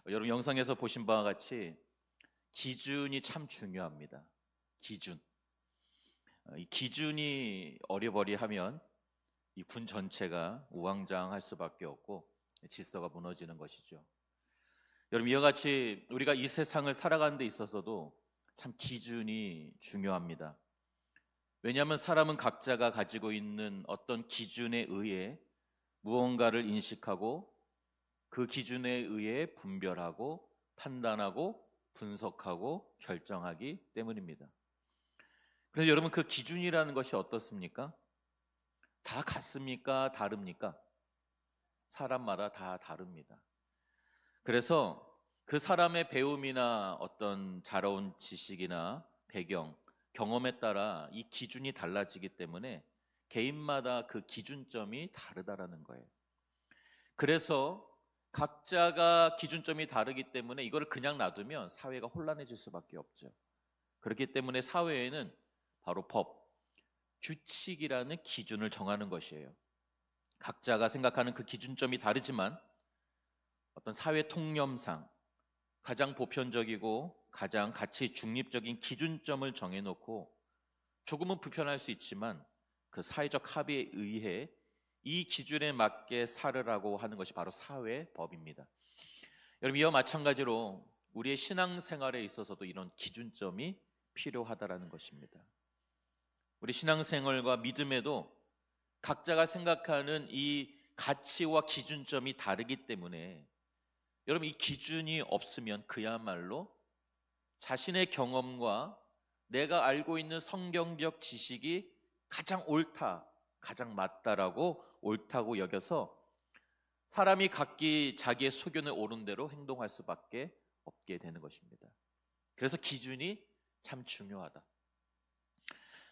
여러분 영상에서 보신 바와 같이 기준이 참 중요합니다. 기준. 이 기준이 어리버리하면 이 군 전체가 우왕좌왕할 수밖에 없고 질서가 무너지는 것이죠. 여러분 이와 같이 우리가 이 세상을 살아가는 데 있어서도 참 기준이 중요합니다. 왜냐하면 사람은 각자가 가지고 있는 어떤 기준에 의해 무언가를 인식하고 그 기준에 의해 분별하고 판단하고 분석하고 결정하기 때문입니다. 그런데 여러분 그 기준이라는 것이 어떻습니까? 다 같습니까? 다릅니까? 사람마다 다 다릅니다. 그래서 그 사람의 배움이나 어떤 자라온 지식이나 배경, 경험에 따라 이 기준이 달라지기 때문에 개인마다 그 기준점이 다르다라는 거예요. 그래서 각자가 기준점이 다르기 때문에 이거를 그냥 놔두면 사회가 혼란해질 수밖에 없죠. 그렇기 때문에 사회에는 바로 법, 규칙이라는 기준을 정하는 것이에요. 각자가 생각하는 그 기준점이 다르지만 어떤 사회 통념상 가장 보편적이고 가장 가치 중립적인 기준점을 정해놓고 조금은 불편할 수 있지만 그 사회적 합의에 의해 이 기준에 맞게 살으라고 하는 것이 바로 사회법입니다. 여러분 이와 마찬가지로 우리의 신앙생활에 있어서도 이런 기준점이 필요하다라는 것입니다. 우리 신앙생활과 믿음에도 각자가 생각하는 이 가치와 기준점이 다르기 때문에 여러분 이 기준이 없으면 그야말로 자신의 경험과 내가 알고 있는 성경적 지식이 가장 옳다, 가장 맞다라고 옳다고 여겨서 사람이 각기 자기의 소견에 오른 대로 행동할 수밖에 없게 되는 것입니다. 그래서 기준이 참 중요하다.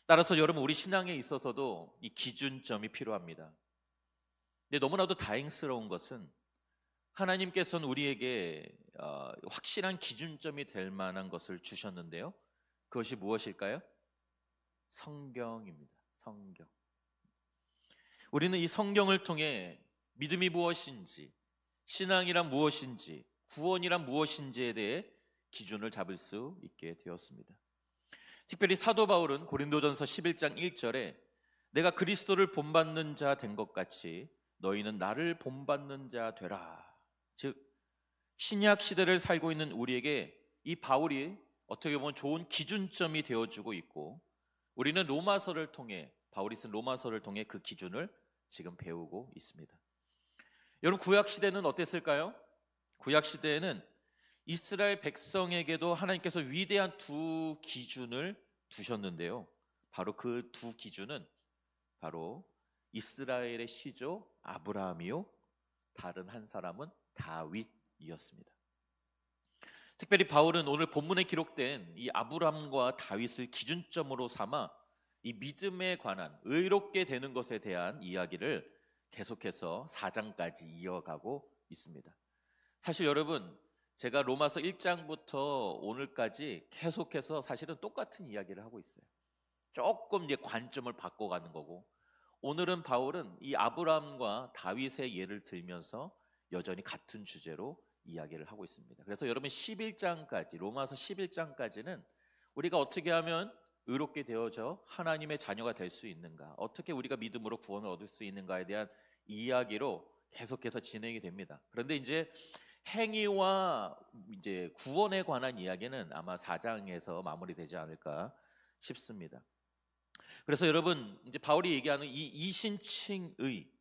따라서 여러분 우리 신앙에 있어서도 이 기준점이 필요합니다. 근데 너무나도 다행스러운 것은 하나님께서는 우리에게 확실한 기준점이 될 만한 것을 주셨는데요. 그것이 무엇일까요? 성경입니다. 성경. 우리는 이 성경을 통해 믿음이 무엇인지, 신앙이란 무엇인지, 구원이란 무엇인지에 대해 기준을 잡을 수 있게 되었습니다. 특별히 사도 바울은 고린도전서 11장 1절에 내가 그리스도를 본받는 자 된 것 같이 너희는 나를 본받는 자 되라. 즉 신약 시대를 살고 있는 우리에게 이 바울이 어떻게 보면 좋은 기준점이 되어주고 있고 우리는 로마서를 통해 바울이 쓴 로마서를 통해 그 기준을 지금 배우고 있습니다. 여러분 구약 시대는 어땠을까요? 구약 시대에는 이스라엘 백성에게도 하나님께서 위대한 두 기준을 두셨는데요. 바로 그 두 기준은 바로 이스라엘의 시조 아브라함이요, 다른 한 사람은 다윗이었습니다. 특별히 바울은 오늘 본문에 기록된 이 아브라함과 다윗을 기준점으로 삼아 이 믿음에 관한 의롭게 되는 것에 대한 이야기를 계속해서 4장까지 이어가고 있습니다. 사실 여러분 제가 로마서 1장부터 오늘까지 계속해서 사실은 똑같은 이야기를 하고 있어요. 조금 이제 관점을 바꿔가는 거고 오늘은 바울은 이 아브라함과 다윗의 예를 들면서 여전히 같은 주제로 이야기를 하고 있습니다. 그래서 여러분 11장까지 로마서 11장까지는 우리가 어떻게 하면 의롭게 되어져 하나님의 자녀가 될 수 있는가, 어떻게 우리가 믿음으로 구원을 얻을 수 있는가에 대한 이야기로 계속해서 진행이 됩니다. 그런데 이제 행위와 이제 구원에 관한 이야기는 아마 4장에서 마무리되지 않을까 싶습니다. 그래서 여러분 이제 바울이 얘기하는 이 이신칭의,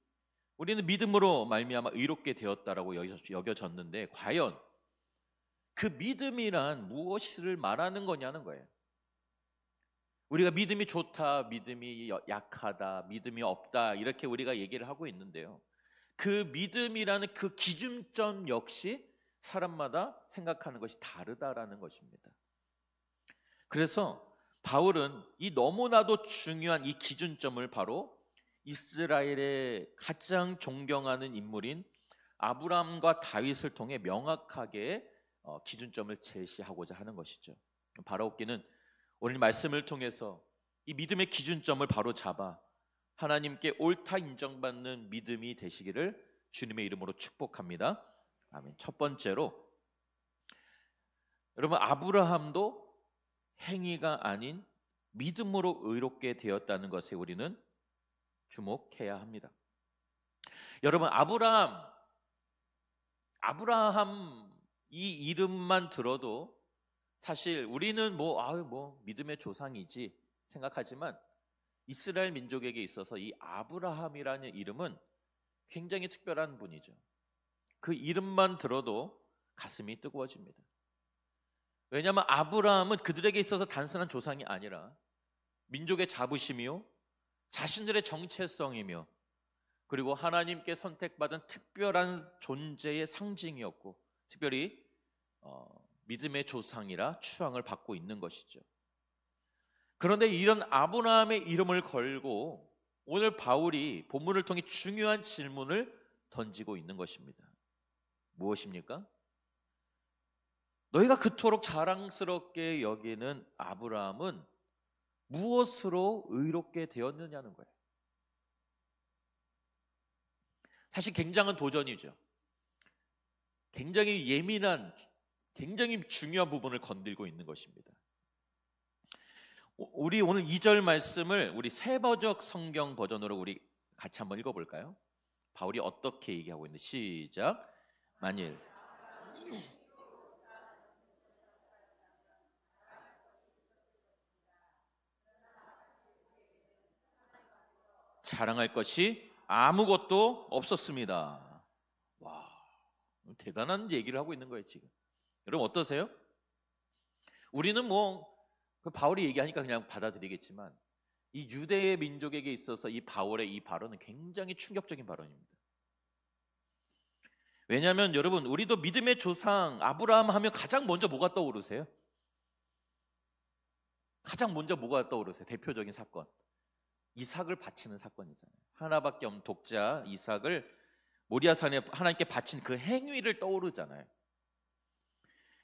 우리는 믿음으로 말미암아 의롭게 되었다라고 여겨졌는데 과연 그 믿음이란 무엇을 말하는 거냐는 거예요. 우리가 믿음이 좋다, 믿음이 약하다, 믿음이 없다 이렇게 우리가 얘기를 하고 있는데요. 그 믿음이라는 그 기준점 역시 사람마다 생각하는 것이 다르다라는 것입니다. 그래서 바울은 이 너무나도 중요한 이 기준점을 바로 이스라엘의 가장 존경하는 인물인 아브라함과 다윗을 통해 명확하게 기준점을 제시하고자 하는 것이죠. 바라옵기는 오늘 말씀을 통해서 이 믿음의 기준점을 바로 잡아 하나님께 옳다 인정받는 믿음이 되시기를 주님의 이름으로 축복합니다. 아멘. 첫 번째로 여러분, 아브라함도 행위가 아닌 믿음으로 의롭게 되었다는 것에 우리는 주목해야 합니다. 여러분, 아브라함 이 이름만 들어도 사실 우리는 믿음의 조상이지 생각하지만 이스라엘 민족에게 있어서 이 아브라함이라는 이름은 굉장히 특별한 분이죠. 그 이름만 들어도 가슴이 뜨거워집니다. 왜냐하면 아브라함은 그들에게 있어서 단순한 조상이 아니라 민족의 자부심이요, 자신들의 정체성이며, 그리고 하나님께 선택받은 특별한 존재의 상징이었고, 특별히 믿음의 조상이라 추앙을 받고 있는 것이죠. 그런데 이런 아브라함의 이름을 걸고 오늘 바울이 본문을 통해 중요한 질문을 던지고 있는 것입니다. 무엇입니까? 너희가 그토록 자랑스럽게 여기는 아브라함은 무엇으로 의롭게 되었느냐는 거예요. 사실 굉장한 도전이죠. 굉장히 예민한, 굉장히 중요한 부분을 건들고 있는 것입니다. 우리 오늘 2절 말씀을 우리 세번역 성경 버전으로 우리 같이 한번 읽어볼까요? 바울이 어떻게 얘기하고 있는지. 시작. 만일 자랑할 것이 아무것도 없었습니다. 와, 대단한 얘기를 하고 있는 거예요 지금. 여러분 어떠세요? 우리는 그 바울이 얘기하니까 그냥 받아들이겠지만 이 유대의 민족에게 있어서 이 바울의 이 발언은 굉장히 충격적인 발언입니다. 왜냐하면 여러분, 우리도 믿음의 조상 아브라함 하면 가장 먼저 뭐가 떠오르세요? 가장 먼저 뭐가 떠오르세요? 대표적인 사건, 이삭을 바치는 사건이잖아요. 하나밖에 없는 독자 이삭을 모리아산에 하나님께 바친 그 행위를 떠오르잖아요.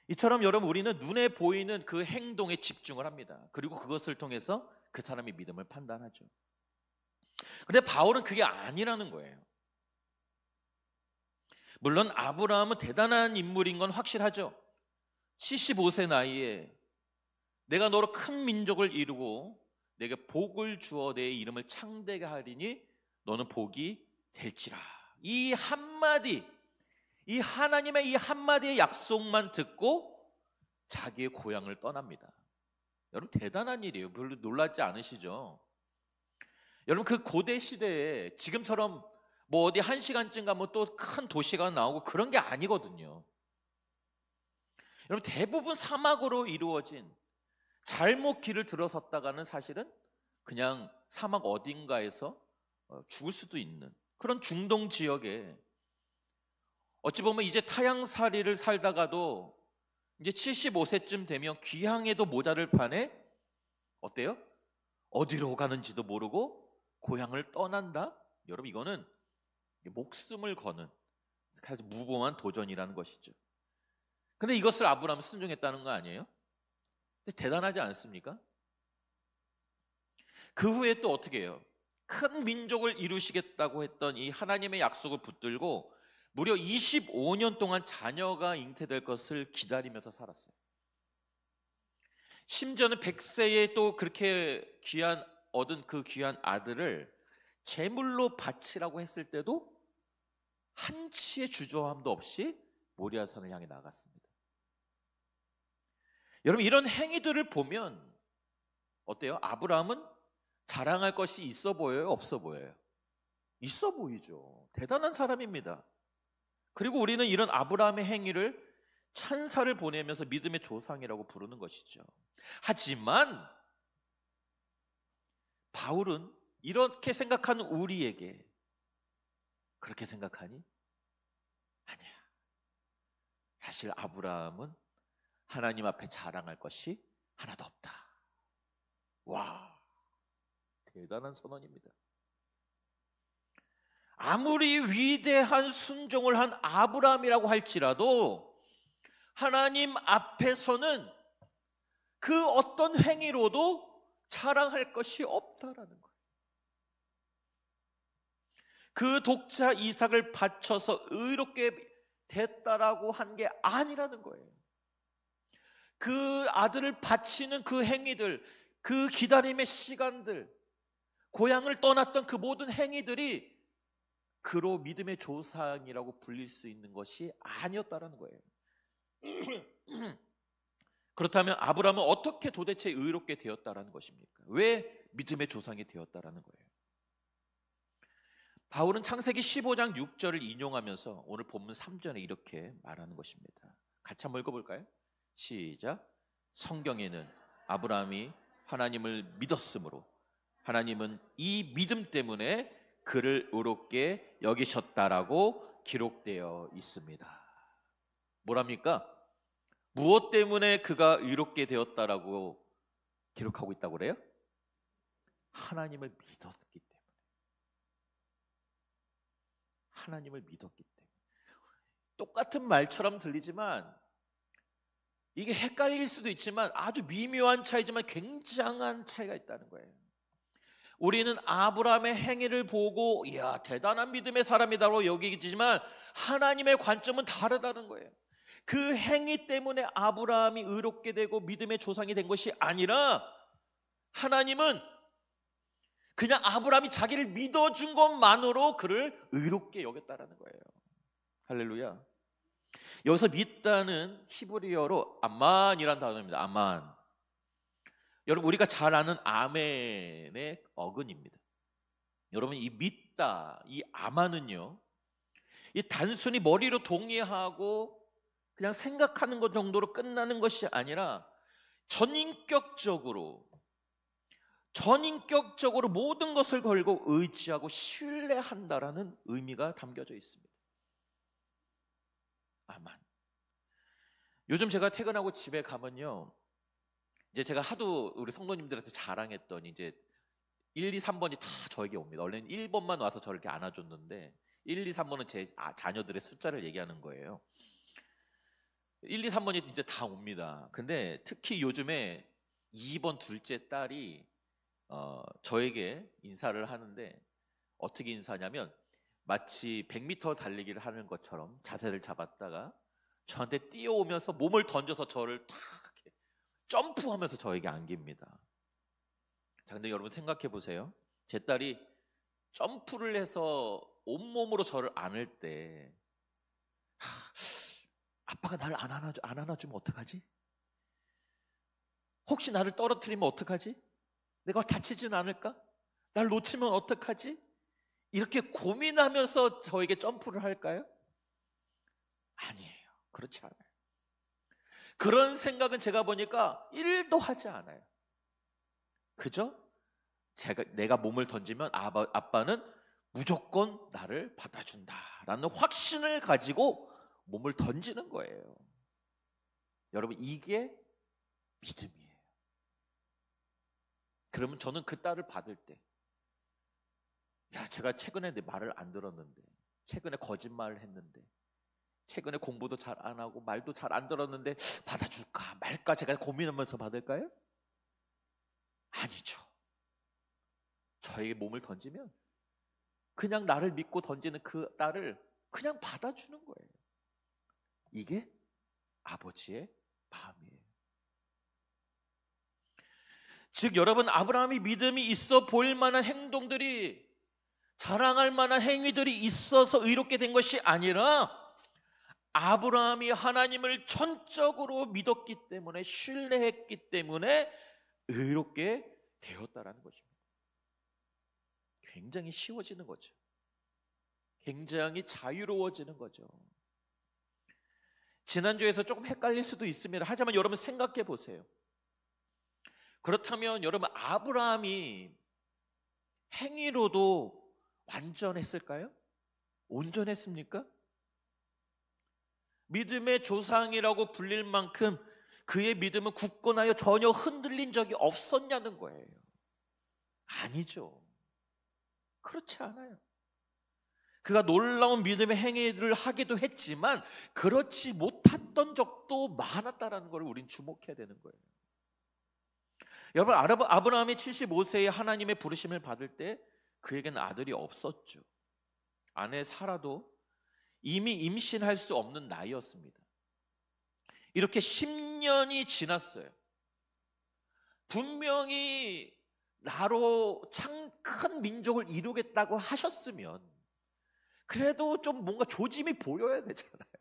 이처럼 여러분, 우리는 눈에 보이는 그 행동에 집중을 합니다. 그리고 그것을 통해서 그 사람의 믿음을 판단하죠. 그런데 바울은 그게 아니라는 거예요. 물론 아브라함은 대단한 인물인 건 확실하죠. 75세 나이에 내가 너로 큰 민족을 이루고 내게 복을 주어 내 이름을 창대하게 하리니 너는 복이 될지라. 이 한마디, 이 하나님의 이 한마디의 약속만 듣고 자기의 고향을 떠납니다. 여러분 대단한 일이에요. 별로 놀랍지 않으시죠? 여러분 그 고대 시대에 지금처럼 어디 1시간쯤 가면 또 큰 도시가 나오고 그런 게 아니거든요. 여러분 대부분 사막으로 이루어진, 잘못 길을 들어섰다가는 사실은 그냥 사막 어딘가에서 죽을 수도 있는 그런 중동 지역에, 어찌 보면 이제 타향살이를 살다가도 이제 75세쯤 되면 귀향에도 모자를 파네. 어때요? 어디로 가는지도 모르고 고향을 떠난다? 여러분 이거는 목숨을 거는 아주 무모한 도전이라는 것이죠. 근데 이것을 아브라함은 순종했다는 거 아니에요? 근데 대단하지 않습니까? 그 후에 또 어떻게 해요? 큰 민족을 이루시겠다고 했던 이 하나님의 약속을 붙들고 무려 25년 동안 자녀가 잉태될 것을 기다리면서 살았어요. 심지어는 100세에 또 그렇게 얻은 그 귀한 아들을 제물로 바치라고 했을 때도 한치의 주저함도 없이 모리아산을 향해 나갔습니다. 여러분 이런 행위들을 보면 어때요? 아브라함은 자랑할 것이 있어 보여요? 없어 보여요? 있어 보이죠. 대단한 사람입니다. 그리고 우리는 이런 아브라함의 행위를 찬사를 보내면서 믿음의 조상이라고 부르는 것이죠. 하지만 바울은 이렇게 생각하는 우리에게 그렇게 생각하니? 아니야. 사실 아브라함은 하나님 앞에 자랑할 것이 하나도 없다. 와, 대단한 선언입니다. 아무리 위대한 순종을 한 아브라함이라고 할지라도 하나님 앞에서는 그 어떤 행위로도 자랑할 것이 없다라는 거예요. 그 독자 이삭을 바쳐서 의롭게 됐다라고 한 게 아니라는 거예요. 그 아들을 바치는 그 행위들, 그 기다림의 시간들, 고향을 떠났던 그 모든 행위들이 그로 믿음의 조상이라고 불릴 수 있는 것이 아니었다라는 거예요. 그렇다면 아브라함은 어떻게 도대체 의롭게 되었다라는 것입니까? 왜 믿음의 조상이 되었다라는 거예요? 바울은 창세기 15장 6절을 인용하면서 오늘 본문 3절에 이렇게 말하는 것입니다. 같이 한번 읽어볼까요? 시작. 성경에는 아브라함이 하나님을 믿었으므로 하나님은 이 믿음 때문에 그를 의롭게 여기셨다라고 기록되어 있습니다. 뭐랍니까? 무엇 때문에 그가 의롭게 되었다라고 기록하고 있다고 그래요? 하나님을 믿었기 때문에. 하나님을 믿었기 때문에. 똑같은 말처럼 들리지만 이게 헷갈릴 수도 있지만 아주 미묘한 차이지만 굉장한 차이가 있다는 거예요. 우리는 아브라함의 행위를 보고 이야 대단한 믿음의 사람이다라고 여기지만 하나님의 관점은 다르다는 거예요. 그 행위 때문에 아브라함이 의롭게 되고 믿음의 조상이 된 것이 아니라 하나님은 그냥 아브라함이 자기를 믿어준 것만으로 그를 의롭게 여겼다라는 거예요. 할렐루야. 여기서 믿다는 히브리어로 아만이라는 단어입니다. 아만. 여러분 우리가 잘 아는 아멘의 어근입니다. 여러분 이 믿다, 이 아만은요, 이 단순히 머리로 동의하고 그냥 생각하는 것 정도로 끝나는 것이 아니라 전인격적으로 모든 것을 걸고 의지하고 신뢰한다라는 의미가 담겨져 있습니다. 아만. 요즘 제가 퇴근하고 집에 가면요, 이제 제가 하도 우리 성도님들한테 자랑했더니 이제 1, 2, 3번이 다 저에게 옵니다. 원래는 1번만 와서 저를 이렇게 안아줬는데 1, 2, 3번은 제 자녀들의 숫자를 얘기하는 거예요. 1, 2, 3번이 이제 다 옵니다. 근데 특히 요즘에 2번 둘째 딸이 저에게 인사를 하는데 어떻게 인사하냐면 마치 100m 달리기를 하는 것처럼 자세를 잡았다가 저한테 뛰어오면서 몸을 던져서 저를 탁 점프하면서 저에게 안깁니다. 자, 근데 여러분 생각해 보세요. 제 딸이 점프를 해서 온몸으로 저를 안을 때 아빠가 나를 안 안아주면 어떡하지? 혹시 나를 떨어뜨리면 어떡하지? 내가 다치진 않을까? 날 놓치면 어떡하지? 이렇게 고민하면서 저에게 점프를 할까요? 아니에요. 그렇지 않아요. 그런 생각은 제가 보니까 1도 하지 않아요. 그죠? 내가 몸을 던지면 아빠는 무조건 나를 받아준다라는 확신을 가지고 몸을 던지는 거예요. 여러분 이게 믿음이에요. 그러면 저는 그 딸을 받을 때 제가 최근에 내 말을 안 들었는데, 최근에 거짓말을 했는데, 최근에 공부도 잘 안 하고 말도 잘 안 들었는데 받아줄까 말까 제가 고민하면서 받을까요? 아니죠. 저에게 몸을 던지면 그냥 나를 믿고 던지는 그 딸을 그냥 받아주는 거예요. 이게 아버지의 마음이에요. 즉 여러분 아브라함이 믿음이 있어 보일 만한 행동들이, 자랑할 만한 행위들이 있어서 의롭게 된 것이 아니라 아브라함이 하나님을 전적으로 믿었기 때문에, 신뢰했기 때문에 의롭게 되었다라는 것입니다. 굉장히 쉬워지는 거죠. 굉장히 자유로워지는 거죠. 지난주에서 조금 헷갈릴 수도 있습니다. 하지만 여러분 생각해 보세요. 그렇다면 여러분 아브라함이 행위로도 완전했을까요? 온전했습니까? 믿음의 조상이라고 불릴 만큼 그의 믿음은 굳건하여 전혀 흔들린 적이 없었냐는 거예요. 아니죠. 그렇지 않아요. 그가 놀라운 믿음의 행위를 하기도 했지만 그렇지 못했던 적도 많았다는 걸 우린 주목해야 되는 거예요. 여러분 아브라함이 75세에 하나님의 부르심을 받을 때 그에게는 아들이 없었죠. 아내 사라도 이미 임신할 수 없는 나이였습니다. 이렇게 10년 10년이 지났어요. 분명히 나로 참 큰 민족을 이루겠다고 하셨으면 그래도 좀 뭔가 조짐이 보여야 되잖아요.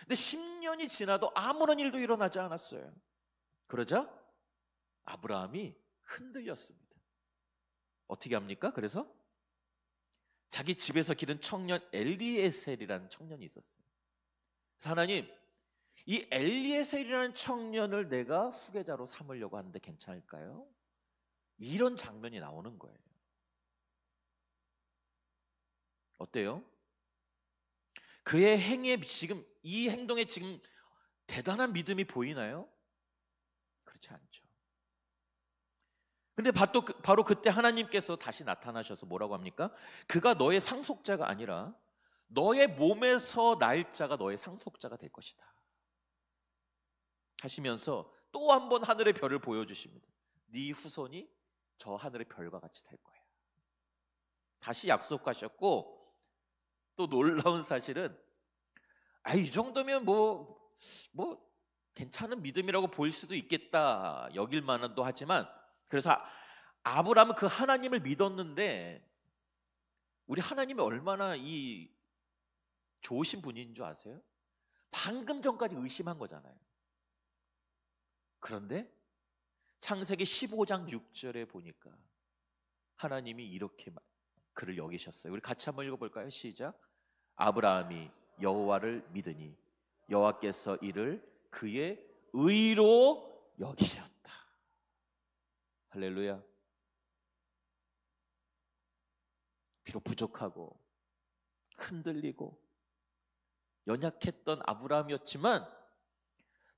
근데 10년이 지나도 아무런 일도 일어나지 않았어요. 그러자 아브라함이 흔들렸습니다. 어떻게 합니까? 그래서 자기 집에서 기른 청년 엘리에셀이라는 청년이 있었어요. 그래서 하나님, 이 엘리에셀이라는 청년을 내가 후계자로 삼으려고 하는데 괜찮을까요? 이런 장면이 나오는 거예요. 어때요? 그의 행위에 지금, 이 행동에 지금 대단한 믿음이 보이나요? 그렇지 않죠. 근데 바로 그때 하나님께서 다시 나타나셔서 뭐라고 합니까? 그가 너의 상속자가 아니라 너의 몸에서 날 자가 너의 상속자가 될 것이다 하시면서 또 한 번 하늘의 별을 보여주십니다. 네 후손이 저 하늘의 별과 같이 될 거야. 다시 약속하셨고, 또 놀라운 사실은 이 정도면 뭐 괜찮은 믿음이라고 볼 수도 있겠다 여길 만도 하지만, 그래서 아브라함은 그 하나님을 믿었는데, 우리 하나님이 얼마나 이 좋으신 분인 줄 아세요? 방금 전까지 의심한 거잖아요. 그런데 창세기 15장 6절에 보니까 하나님이 이렇게 그를 여기셨어요. 우리 같이 한번 읽어볼까요? 시작. 아브라함이 여호와를 믿으니 여호와께서 이를 그의 의로 여기셨다. 할렐루야. 비록 부족하고 흔들리고 연약했던 아브라함이었지만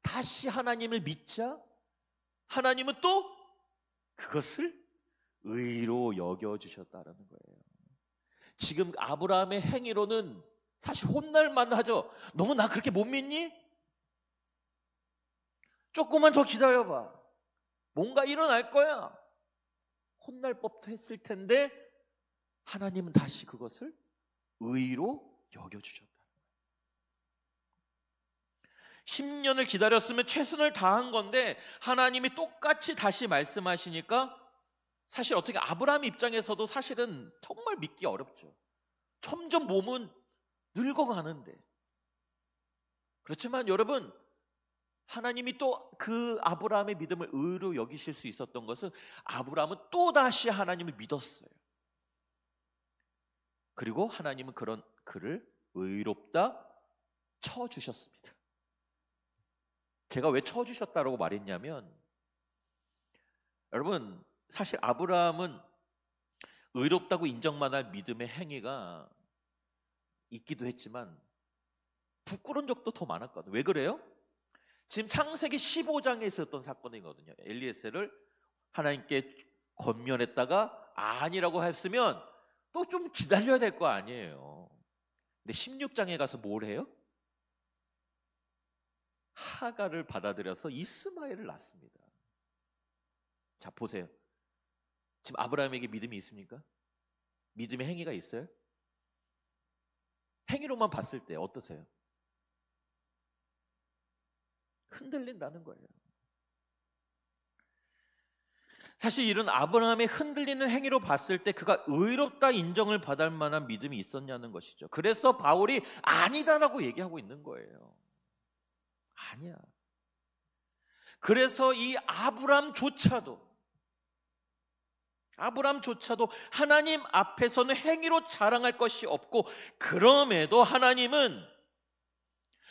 다시 하나님을 믿자 하나님은 또 그것을 의로 여겨주셨다는 거예요. 지금 아브라함의 행위로는 사실 혼날만 하죠. 너 나 그렇게 못 믿니? 조금만 더 기다려봐. 뭔가 일어날 거야. 혼날 법도 했을 텐데 하나님은 다시 그것을 의로 여겨주셨다는 거예요. 10년을 기다렸으면 최선을 다한 건데 하나님이 똑같이 다시 말씀하시니까 사실 어떻게 아브라함 입장에서도 사실은 정말 믿기 어렵죠. 점점 몸은 늙어가는데. 그렇지만 여러분, 하나님이 또 그 아브라함의 믿음을 의로 여기실 수 있었던 것은 아브라함은 또다시 하나님을 믿었어요. 그리고 하나님은 그런 그를 의롭다 쳐주셨습니다. 제가 왜 쳐주셨다라고 말했냐면, 여러분 사실 아브라함은 의롭다고 인정만 할 믿음의 행위가 있기도 했지만 부끄러운 적도 더 많았거든요. 왜 그래요? 지금 창세기 15장에 있었던 사건이거든요. 엘리에셀을 하나님께 권면했다가 아니라고 했으면 또 좀 기다려야 될 거 아니에요. 근데 16장에 가서 뭘 해요? 하갈을 받아들여서 이스마엘을 낳습니다. 자, 보세요. 지금 아브라함에게 믿음이 있습니까? 믿음의 행위가 있어요? 행위로만 봤을 때 어떠세요? 흔들린다는 거예요. 사실 이런 아브라함의 흔들리는 행위로 봤을 때 그가 의롭다 인정을 받을 만한 믿음이 있었냐는 것이죠. 그래서 바울이 아니다라고 얘기하고 있는 거예요. 아니야. 그래서 이 아브라함조차도 하나님 앞에서는 행위로 자랑할 것이 없고, 그럼에도 하나님은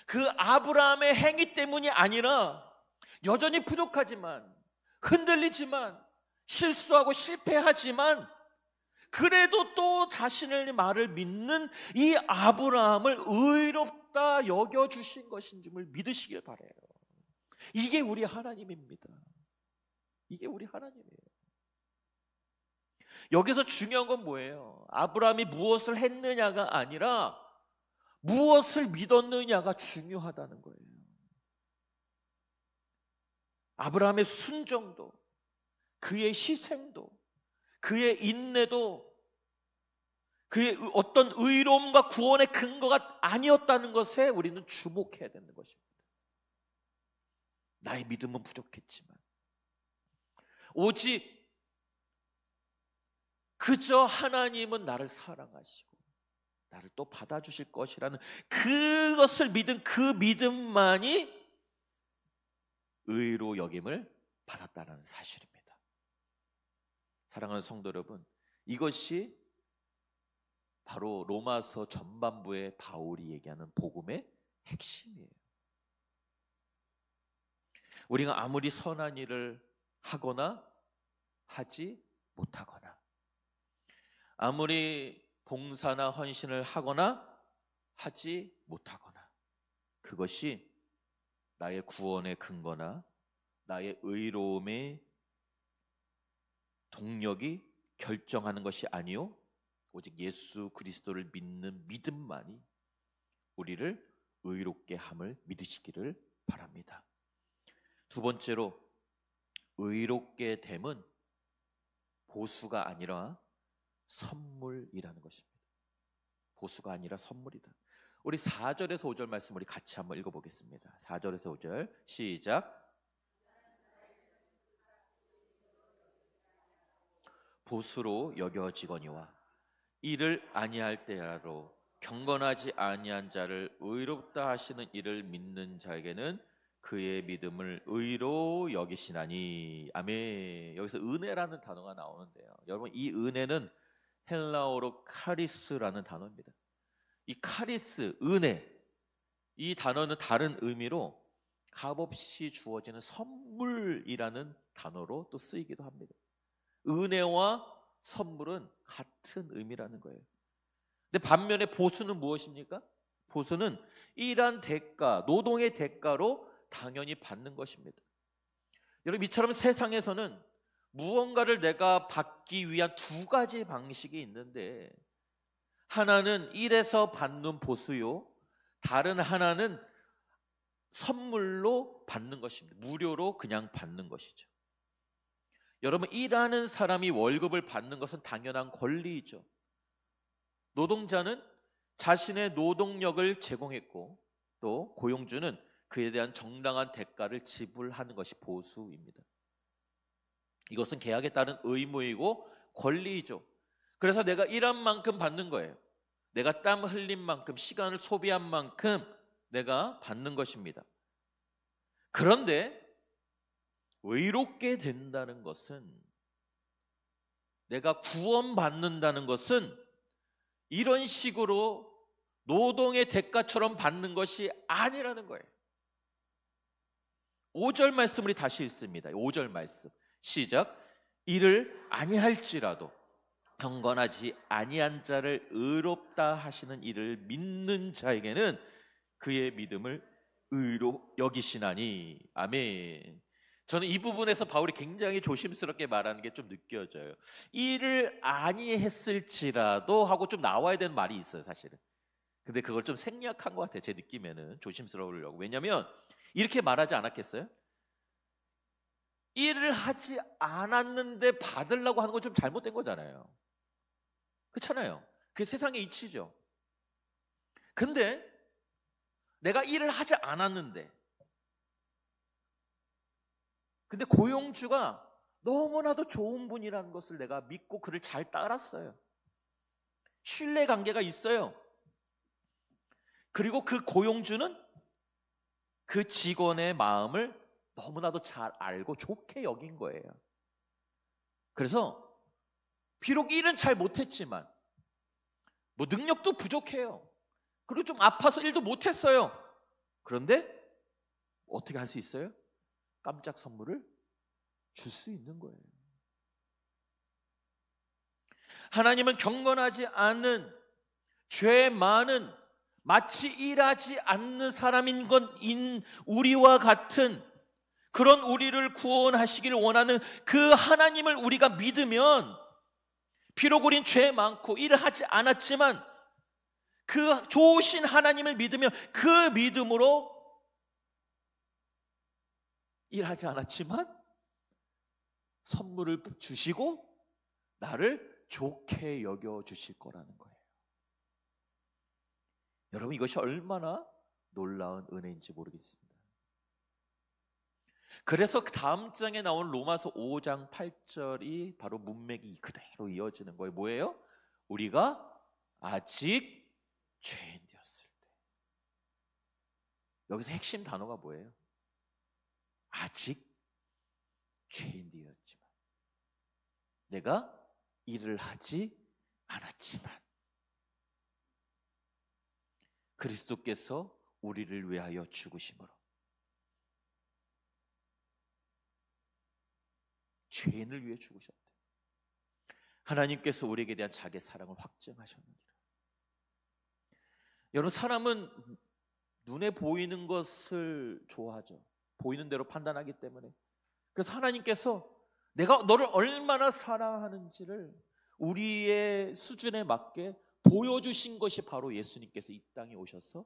그 아브라함의 행위 때문이 아니라 여전히 부족하지만, 흔들리지만, 실수하고 실패하지만 그래도 또 자신의 말을 믿는 이 아브라함을 의롭다 여겨주신 것인 줄 믿으시길 바라요. 이게 우리 하나님입니다. 이게 우리 하나님이에요. 여기서 중요한 건 뭐예요? 아브라함이 무엇을 했느냐가 아니라 무엇을 믿었느냐가 중요하다는 거예요. 아브라함의 순종도, 그의 희생도, 그의 인내도 그의 어떤 의로움과 구원의 근거가 아니었다는 것에 우리는 주목해야 되는 것입니다. 나의 믿음은 부족했지만 오직 그저 하나님은 나를 사랑하시고 나를 또 받아주실 것이라는 그것을 믿은 그 믿음만이 의로 여김을 받았다는 사실입니다. 사랑하는 성도 여러분, 이것이 바로 로마서 전반부의 바울이 얘기하는 복음의 핵심이에요. 우리가 아무리 선한 일을 하거나 하지 못하거나, 아무리 봉사나 헌신을 하거나 하지 못하거나, 그것이 나의 구원의 근거나 나의 의로움의 동력이 결정하는 것이 아니요, 오직 예수 그리스도를 믿는 믿음만이 우리를 의롭게 함을 믿으시기를 바랍니다. 두 번째로, 의롭게 됨은 보수가 아니라 선물이라는 것입니다. 보수가 아니라 선물이다. 우리 4절에서 5절 말씀 우리 같이 한번 읽어보겠습니다. 4절에서 5절 시작. 보수로 여겨지거니와 이를 아니할 때라도 경건하지 아니한 자를 의롭다 하시는 이를 믿는 자에게는 그의 믿음을 의로 여기시나니. 아멘. 여기서 은혜라는 단어가 나오는데요, 여러분, 이 은혜는 헬라어로 카리스라는 단어입니다. 이 카리스, 은혜, 이 단어는 다른 의미로 값없이 주어지는 선물이라는 단어로 또 쓰이기도 합니다. 은혜와 선물은 같은 의미라는 거예요. 근데 반면에 보수는 무엇입니까? 보수는 일한 대가, 노동의 대가로 당연히 받는 것입니다. 여러분, 이처럼 세상에서는 무언가를 내가 받기 위한 두 가지 방식이 있는데, 하나는 일에서 받는 보수요, 다른 하나는 선물로 받는 것입니다. 무료로 그냥 받는 것이죠. 여러분, 일하는 사람이 월급을 받는 것은 당연한 권리이죠. 노동자는 자신의 노동력을 제공했고 또 고용주는 그에 대한 정당한 대가를 지불하는 것이 보수입니다. 이것은 계약에 따른 의무이고 권리이죠. 그래서 내가 일한 만큼 받는 거예요. 내가 땀 흘린 만큼, 시간을 소비한 만큼 내가 받는 것입니다. 그런데 의롭게 된다는 것은, 내가 구원받는다는 것은 이런 식으로 노동의 대가처럼 받는 것이 아니라는 거예요. 5절 말씀 우리 다시 읽습니다. 5절 말씀 시작. 이를 아니할지라도 경건하지 아니한 자를 의롭다 하시는 이를 믿는 자에게는 그의 믿음을 의로 여기시나니. 아멘. 저는 이 부분에서 바울이 굉장히 조심스럽게 말하는 게 좀 느껴져요. 이를 아니했을지라도 하고 좀 나와야 되는 말이 있어요, 사실은. 근데 그걸 좀 생략한 것 같아요, 제 느낌에는. 조심스러우려고. 왜냐하면 이렇게 말하지 않았겠어요? 일을 하지 않았는데 받으려고 하는 건 좀 잘못된 거잖아요. 그렇잖아요. 그게 세상의 이치죠. 근데 내가 일을 하지 않았는데, 근데 고용주가 너무나도 좋은 분이라는 것을 내가 믿고 그를 잘 따랐어요. 신뢰관계가 있어요. 그리고 그 고용주는 그 직원의 마음을 너무나도 잘 알고 좋게 여긴 거예요. 그래서 비록 일은 잘 못했지만, 뭐 능력도 부족해요. 그리고 좀 아파서 일도 못했어요. 그런데 어떻게 할 수 있어요? 깜짝 선물을 줄 수 있는 거예요. 하나님은 경건하지 않은, 죄 많은, 마치 일하지 않는 사람인 것인 우리와 같은 그런 우리를 구원하시기를 원하는 그 하나님을 우리가 믿으면, 비록 우린 죄 많고 일을 하지 않았지만 그 좋으신 하나님을 믿으면 그 믿음으로 일하지 않았지만 선물을 주시고 나를 좋게 여겨주실 거라는 거예요. 여러분, 이것이 얼마나 놀라운 은혜인지 모르겠습니다. 그래서 그 다음 장에 나온 로마서 5장 8절이 바로 문맥이 그대로 이어지는 거예요. 뭐예요? 우리가 아직 죄인 되었을 때. 여기서 핵심 단어가 뭐예요? 아직 죄인 되었지만, 내가 일을 하지 않았지만 그리스도께서 우리를 위하여 죽으심으로 죄인을 위해 죽으셨대. 하나님께서 우리에게 대한 자기의 사랑을 확증하셨느니라. 여러분, 사람은 눈에 보이는 것을 좋아하죠. 보이는 대로 판단하기 때문에. 그래서 하나님께서 내가 너를 얼마나 사랑하는지를 우리의 수준에 맞게 보여주신 것이 바로 예수님께서 이 땅에 오셔서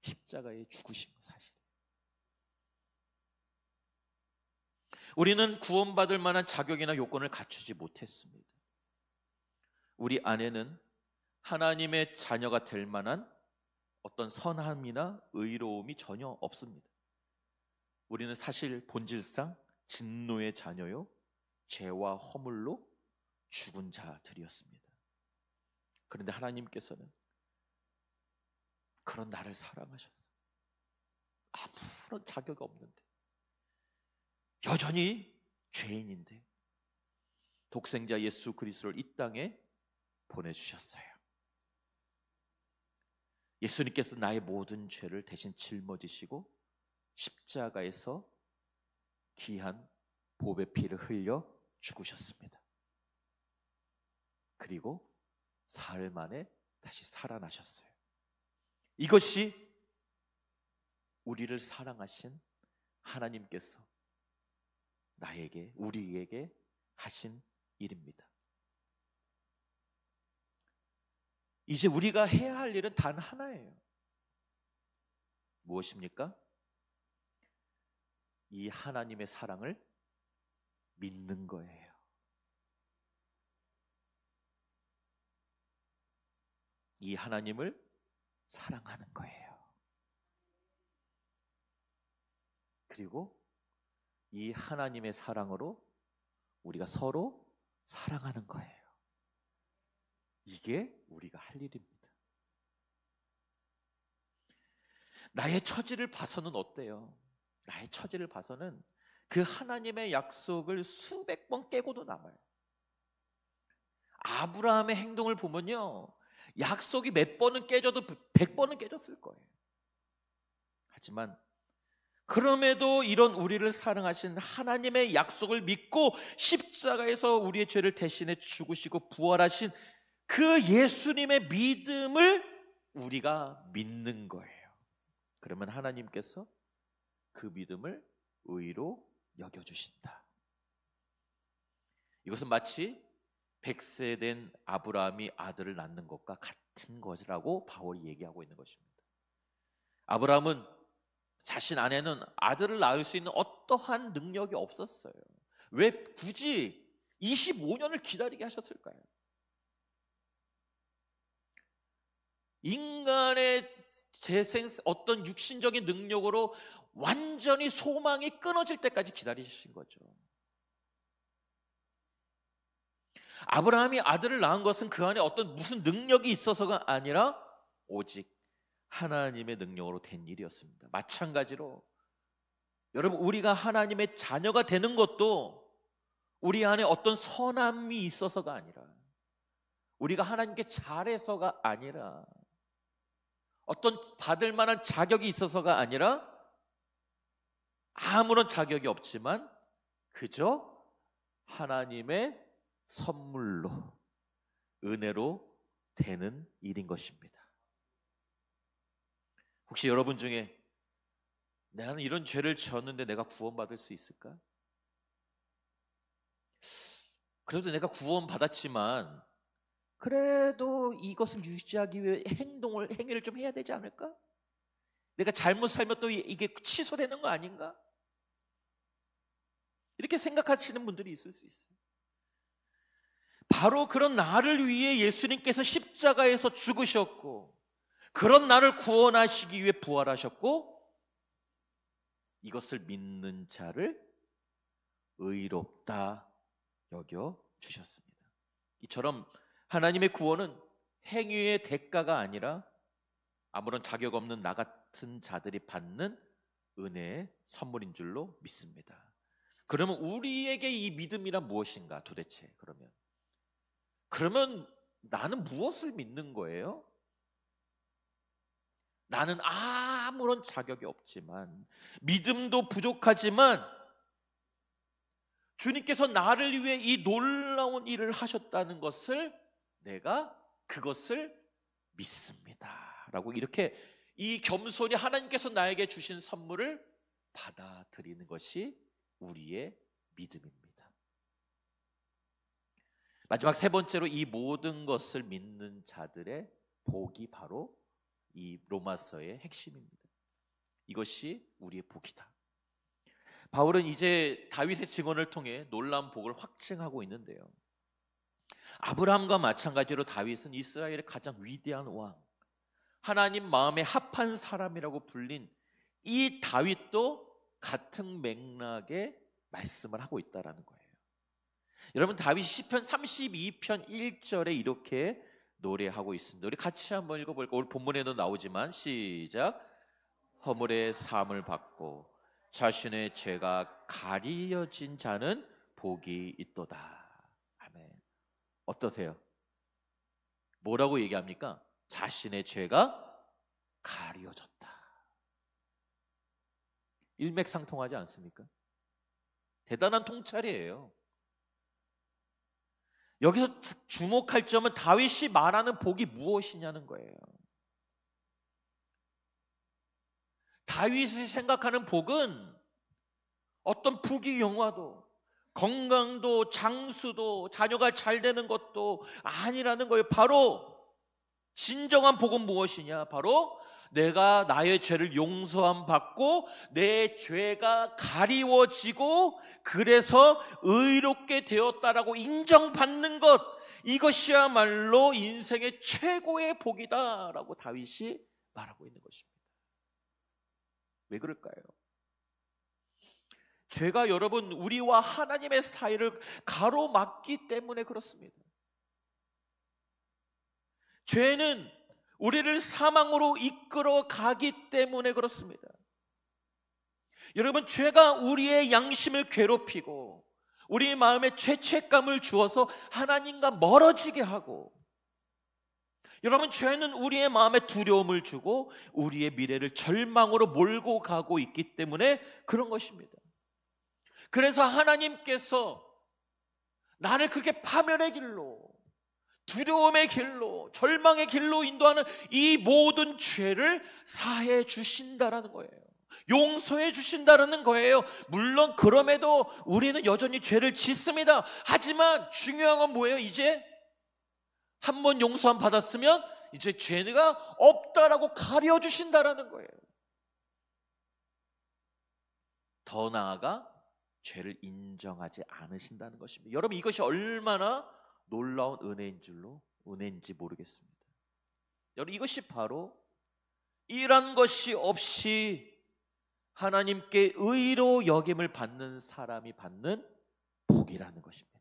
십자가에 죽으신 것 사실이에요. 우리는 구원받을 만한 자격이나 요건을 갖추지 못했습니다. 우리 안에는 하나님의 자녀가 될 만한 어떤 선함이나 의로움이 전혀 없습니다. 우리는 사실 본질상 진노의 자녀요, 죄와 허물로 죽은 자들이었습니다. 그런데 하나님께서는 그런 나를 사랑하셨어요. 아무런 자격이 없는데, 여전히 죄인인데 독생자 예수 그리스도를 이 땅에 보내주셨어요. 예수님께서 나의 모든 죄를 대신 짊어지시고 십자가에서 귀한 보배 피를 흘려 죽으셨습니다. 그리고 사흘 만에 다시 살아나셨어요. 이것이 우리를 사랑하신 하나님께서 우리에게 하신 일입니다. 이제 우리가 해야 할 일은 단 하나예요. 무엇입니까? 이 하나님의 사랑을 믿는 거예요. 이 하나님을 사랑하는 거예요. 그리고 이 하나님의 사랑으로 우리가 서로 사랑하는 거예요. 이게 우리가 할 일입니다. 나의 처지를 봐서는 어때요? 나의 처지를 봐서는 그 하나님의 약속을 수백 번 깨고도 남아요. 아브라함의 행동을 보면요, 약속이 몇 번은 깨져도 100번은 깨졌을 거예요. 하지만 그럼에도 이런 우리를 사랑하신 하나님의 약속을 믿고 십자가에서 우리의 죄를 대신해 죽으시고 부활하신 그 예수님의 믿음을 우리가 믿는 거예요. 그러면 하나님께서 그 믿음을 의로 여겨주신다. 이것은 마치 100세 된 아브라함이 아들을 낳는 것과 같은 것이라고 바울이 얘기하고 있는 것입니다. 아브라함은 자신 안에는 아들을 낳을 수 있는 어떠한 능력이 없었어요. 왜 굳이 25년을 기다리게 하셨을까요? 인간의 재생, 어떤 육신적인 능력으로 완전히 소망이 끊어질 때까지 기다리신 거죠. 아브라함이 아들을 낳은 것은 그 안에 어떤 무슨 능력이 있어서가 아니라 오직 하나님의 능력으로 된 일이었습니다. 마찬가지로 여러분, 우리가 하나님의 자녀가 되는 것도 우리 안에 어떤 선함이 있어서가 아니라, 우리가 하나님께 잘해서가 아니라, 어떤 받을 만한 자격이 있어서가 아니라, 아무런 자격이 없지만 그저 하나님의 선물로, 은혜로 되는 일인 것입니다. 혹시 여러분 중에 나는 이런 죄를 지었는데 내가 구원받을 수 있을까? 그래도 내가 구원받았지만 그래도 이것을 유지하기 위해 행위를 좀 해야 되지 않을까? 내가 잘못 살면 또 이게 취소되는 거 아닌가? 이렇게 생각하시는 분들이 있을 수 있어요. 바로 그런 나를 위해 예수님께서 십자가에서 죽으셨고, 그런 나를 구원하시기 위해 부활하셨고, 이것을 믿는 자를 의롭다 여겨 주셨습니다. 이처럼 하나님의 구원은 행위의 대가가 아니라 아무런 자격 없는 나 같은 자들이 받는 은혜의 선물인 줄로 믿습니다. 그러면 우리에게 이 믿음이란 무엇인가 도대체? 그러면 나는 무엇을 믿는 거예요? 나는 아무런 자격이 없지만, 믿음도 부족하지만 주님께서 나를 위해 이 놀라운 일을 하셨다는 것을 내가 그것을 믿습니다 라고 이렇게 이 겸손히 하나님께서 나에게 주신 선물을 받아들이는 것이 우리의 믿음입니다. 마지막 세 번째로 이 모든 것을 믿는 자들의 복이 바로 이 로마서의 핵심입니다. 이것이 우리의 복이다. 바울은 이제 다윗의 증언을 통해 놀라운 복을 확증하고 있는데요. 아브라함과 마찬가지로 다윗은 이스라엘의 가장 위대한 왕, 하나님 마음에 합한 사람이라고 불린 이 다윗도 같은 맥락의 말씀을 하고 있다는 거예요. 여러분, 다윗이 시편 32편 1절에 이렇게 노래하고 있습니다. 우리 같이 한번 읽어볼까요? 오늘 본문에도 나오지만 시작. 허물의 사함을 받고 자신의 죄가 가리어진 자는 복이 있도다. 아멘. 어떠세요? 뭐라고 얘기합니까? 자신의 죄가 가리어졌다. 일맥상통하지 않습니까? 대단한 통찰이에요. 여기서 주목할 점은 다윗이 말하는 복이 무엇이냐는 거예요. 다윗이 생각하는 복은 어떤 부귀 영화도, 건강도, 장수도, 자녀가 잘 되는 것도 아니라는 거예요. 바로 진정한 복은 무엇이냐? 바로 내가 나의 죄를 용서함 받고 내 죄가 가리워지고 그래서 의롭게 되었다라고 인정받는 것, 이것이야말로 인생의 최고의 복이다라고 다윗이 말하고 있는 것입니다. 왜 그럴까요? 죄가 여러분 우리와 하나님의 사이를 가로막기 때문에 그렇습니다. 죄는 우리를 사망으로 이끌어 가기 때문에 그렇습니다. 여러분, 죄가 우리의 양심을 괴롭히고 우리의 마음에 죄책감을 주어서 하나님과 멀어지게 하고, 여러분, 죄는 우리의 마음에 두려움을 주고 우리의 미래를 절망으로 몰고 가고 있기 때문에 그런 것입니다. 그래서 하나님께서 나를 그렇게 파멸의 길로, 두려움의 길로, 절망의 길로 인도하는 이 모든 죄를 사해 주신다라는 거예요. 용서해 주신다라는 거예요. 물론 그럼에도 우리는 여전히 죄를 짓습니다. 하지만 중요한 건 뭐예요? 이제 한 번 용서함 받았으면 이제 죄가 없다라고 가려주신다라는 거예요. 더 나아가 죄를 인정하지 않으신다는 것입니다. 여러분, 이것이 얼마나 놀라운 은혜인지 모르겠습니다. 여러분, 이것이 바로 이런 것이 없이 하나님께 의로 여김을 받는 사람이 받는 복이라는 것입니다.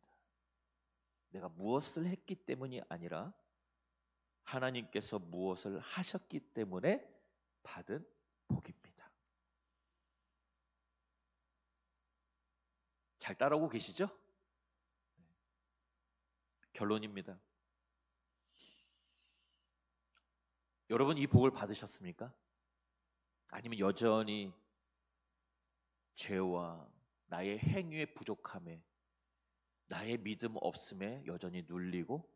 내가 무엇을 했기 때문이 아니라 하나님께서 무엇을 하셨기 때문에 받은 복입니다. 잘 따라오고 계시죠? 결론입니다. 여러분, 이 복을 받으셨습니까? 아니면 여전히 죄와 나의 행위의 부족함에, 나의 믿음 없음에 여전히 눌리고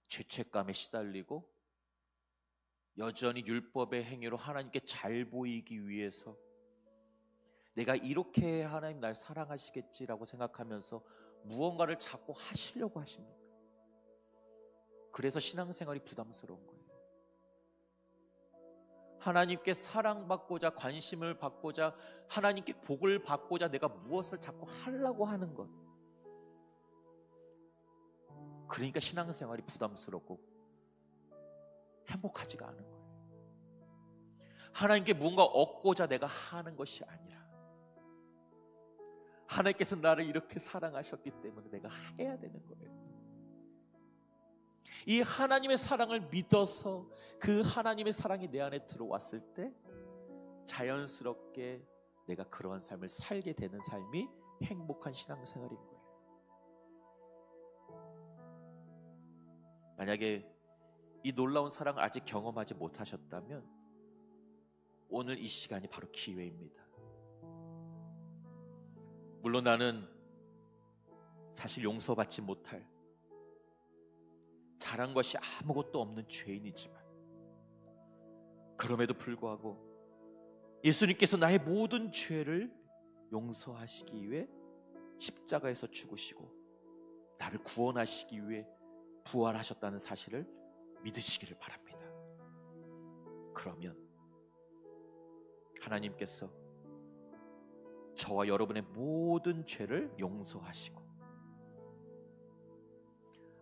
죄책감에 시달리고 여전히 율법의 행위로 하나님께 잘 보이기 위해서 내가 이렇게 하나님 날 사랑하시겠지라고 생각하면서 무언가를 자꾸 하시려고 하십니까? 그래서 신앙생활이 부담스러운 거예요. 하나님께 사랑받고자, 관심을 받고자, 하나님께 복을 받고자 내가 무엇을 자꾸 하려고 하는 것, 그러니까 신앙생활이 부담스럽고 행복하지가 않은 거예요. 하나님께 무언가 얻고자 내가 하는 것이 아니라 하나님께서 나를 이렇게 사랑하셨기 때문에 내가 해야 되는 거예요. 이 하나님의 사랑을 믿어서 그 하나님의 사랑이 내 안에 들어왔을 때 자연스럽게 내가 그러한 삶을 살게 되는 삶이 행복한 신앙생활인 거예요. 만약에 이 놀라운 사랑을 아직 경험하지 못하셨다면 오늘 이 시간이 바로 기회입니다. 물론 나는 사실 용서받지 못할 잘한 것이 아무것도 없는 죄인이지만 그럼에도 불구하고 예수님께서 나의 모든 죄를 용서하시기 위해 십자가에서 죽으시고 나를 구원하시기 위해 부활하셨다는 사실을 믿으시기를 바랍니다. 그러면 하나님께서 저와 여러분의 모든 죄를 용서하시고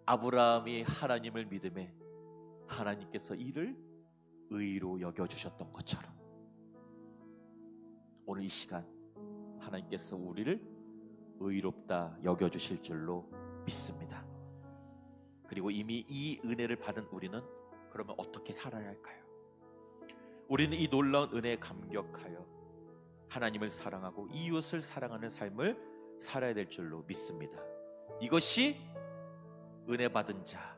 아브라함이 하나님을 믿음에 하나님께서 이를 의로 여겨주셨던 것처럼 오늘 이 시간 하나님께서 우리를 의롭다 여겨주실 줄로 믿습니다. 그리고 이미 이 은혜를 받은 우리는 그러면 어떻게 살아야 할까요? 우리는 이 놀라운 은혜에 감격하여 하나님을 사랑하고 이웃을 사랑하는 삶을 살아야 될 줄로 믿습니다. 이것이 은혜 받은 자,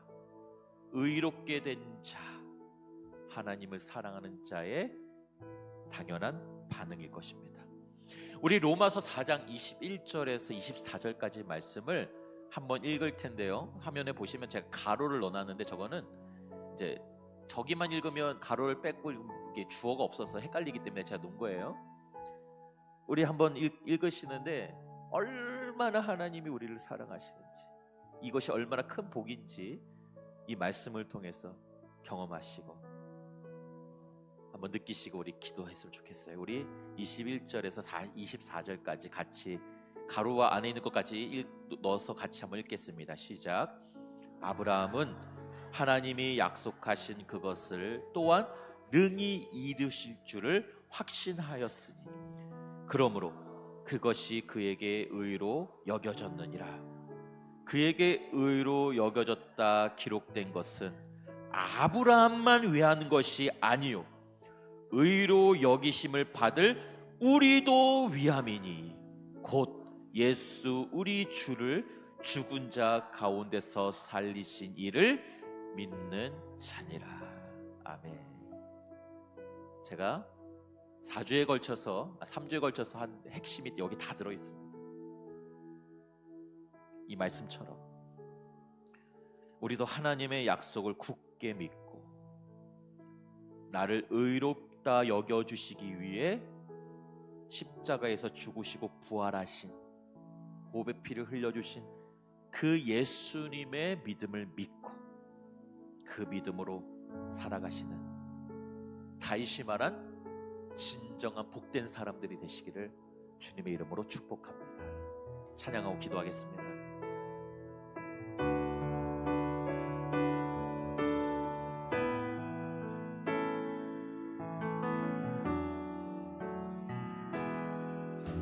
의롭게 된 자, 하나님을 사랑하는 자의 당연한 반응일 것입니다. 우리 로마서 4장 21절에서 24절까지 말씀을 한번 읽을 텐데요. 화면에 보시면 제가 가로를 넣어놨는데 저거는 이제 저기만 읽으면 가로를 빼고 이게 주어가 없어서 헷갈리기 때문에 제가 놓은 거예요. 우리 한번 읽으시는데 얼마나 하나님이 우리를 사랑하시는지, 이것이 얼마나 큰 복인지 이 말씀을 통해서 경험하시고 한번 느끼시고 우리 기도했으면 좋겠어요. 우리 21절에서 24절까지 같이 가로와 안에 있는 것까지 넣어서 같이 한번 읽겠습니다. 시작. 아브라함은 하나님이 약속하신 그것을 또한 능히 이루실 줄을 확신하였으니 그러므로 그것이 그에게 의로 여겨졌느니라. 그에게 의로 여겨졌다 기록된 것은 아브라함만 위한 것이 아니요 의로 여기심을 받을 우리도 위함이니 곧 예수 우리 주를 죽은 자 가운데서 살리신 이를 믿는 자니라. 아멘. 제가 3주에 걸쳐서 한 핵심이 여기 다 들어있습니다. 이 말씀처럼 우리도 하나님의 약속을 굳게 믿고 나를 의롭다 여겨주시기 위해 십자가에서 죽으시고 부활하신 보배 피를 흘려주신 그 예수님의 믿음을 믿고 그 믿음으로 살아가시는 다윗이 말한 진정한 복된 사람들이 되시기를 주님의 이름으로 축복합니다. 찬양하고 기도하겠습니다.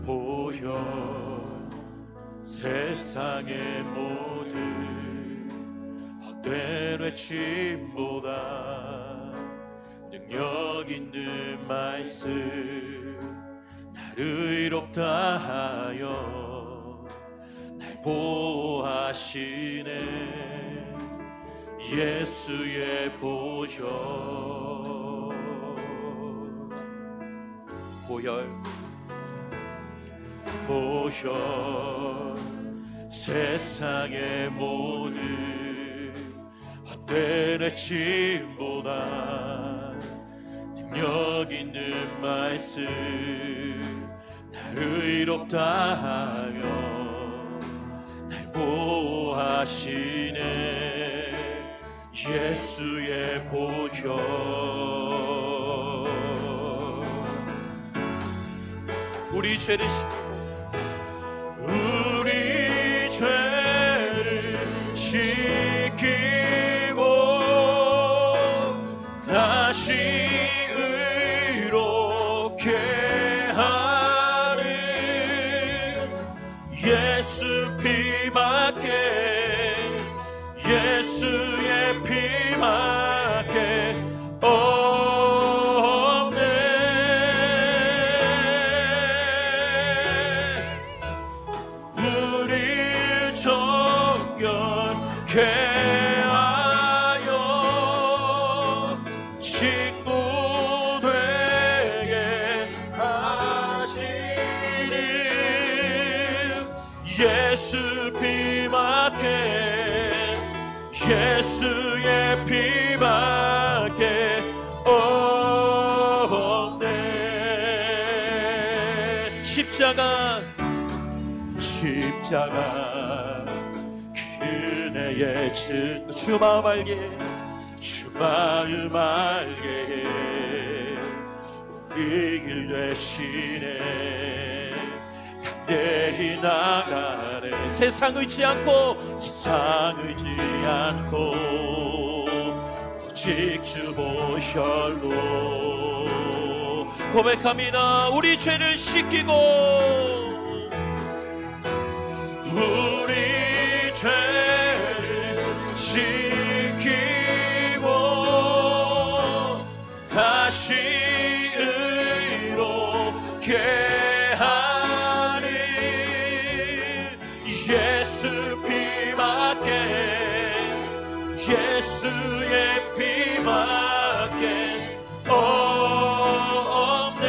보혈 세상의 모든 헛된 외침보다 능력 있는 말씀 나를 의롭다 하여 날 보호하시네. 예수의 보혈 세상의 모든 헛된 외침보다 능력 있는 말씀 나를 의롭다 하여 날 보호하시네. 예수의 보혈 우리 죄를 씻기고 다시 의로 하는 예수 피밖에 예수의 피밖에 없네. 우리 정결케 하여 친구 되게 하시는 예수 피밖에 예수의 피밖에 없네. 십자가 그네의 주 마음 알게 주 마음 알게 우리 길 대신에 담대히 나가네. 세상 의지 않고 오직 주 보혈로 고백합니다. 우리 죄를 씻기고 우리 죄를 씻기고 다시 의롭게 하는 예수 피밖에 예수의 피밖에 없네.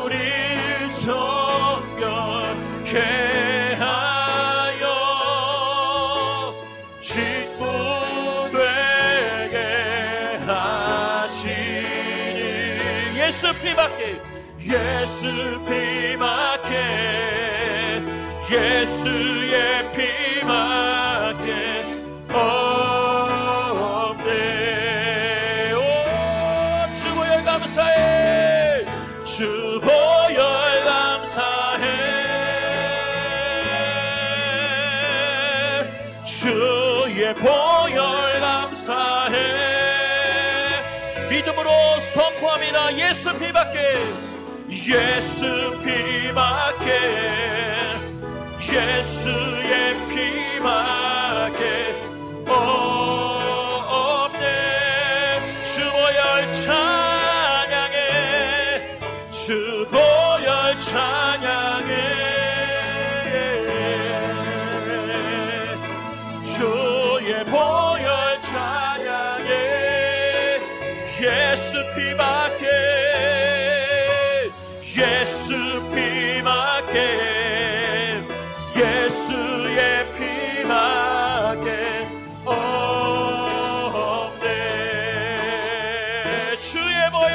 우리 정결케 하여 친구 되게 하시는 예수 피밖에 예수 피밖에 예수의 피밖에 없네. 오, 주 보혈 감사해. 주 보혈 감사해. 주의 보혈 감사해. 믿음으로 선포합니다. 예수 피밖에 예수 피밖에 예수의 피밖에 없네. 주 보혈 찬양해. 주 보혈 찬양해. 주의 보혈 찬양해. 예수 피밖에 예수 피밖에 예수의 피밖에 없네. 주의 보혈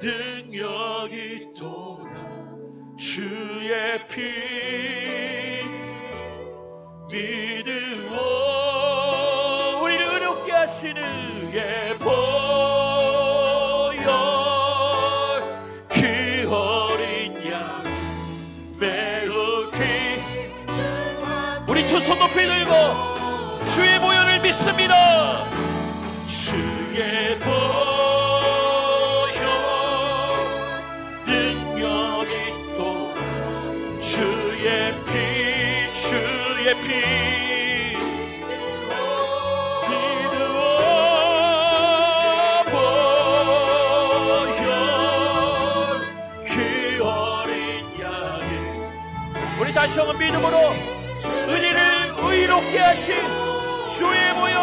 능력이 있도다. 주의 피 믿으오. 우리를 의롭게 하시는 예 보혈 그 어린 양 매우 귀중한 우리 두 손 높이 들고 주의 보혈을 믿습니다. 주의 보혈 능력이 또 주의 피 믿으오. 보혈 그 어린 양의 우리 다시 한번 믿음으로 우리를 의롭게 하신 주의 보혈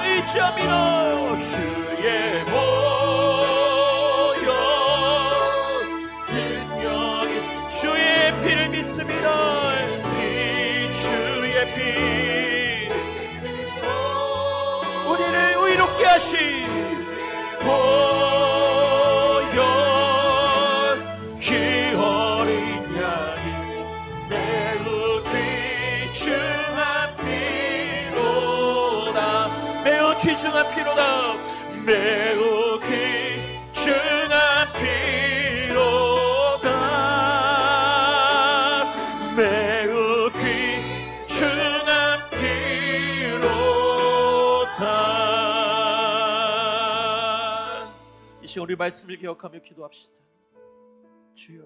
의지합니다. 주의 보혈 능력이 주의 피를 믿습니다. 주의 피 우리를 의롭게 하신 보혈 그 어린 양이 매우 귀중한 피로다. 매우 귀중한 피로다. 매우 귀중한 피로다. 매우 시간 우리 말씀을 기억하며 기도합시다. 주여,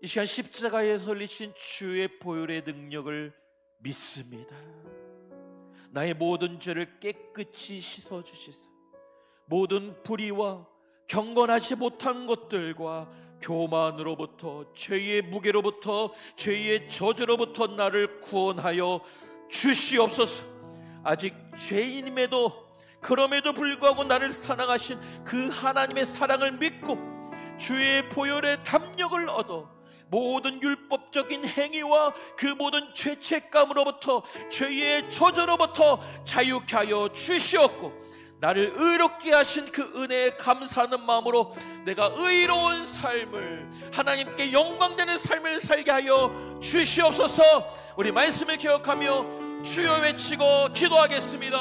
이 시간 십자가에 설리신 주의 보혈의 능력을 믿습니다. 나의 모든 죄를 깨끗이 씻어주시사 모든 불의와 경건하지 못한 것들과 교만으로부터, 죄의 무게로부터, 죄의 저주로부터 나를 구원하여 주시옵소서. 아직 죄인임에도 그럼에도 불구하고 나를 사랑하신 그 하나님의 사랑을 믿고 주의 보혈의 담력을 얻어 모든 율법적인 행위와 그 모든 죄책감으로부터, 죄의 저주로부터 자유케 하여 주시옵고, 나를 의롭게 하신 그 은혜에 감사하는 마음으로 내가 의로운 삶을, 하나님께 영광되는 삶을 살게 하여 주시옵소서. 우리 말씀을 기억하며 주여 외치고 기도하겠습니다.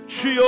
주여,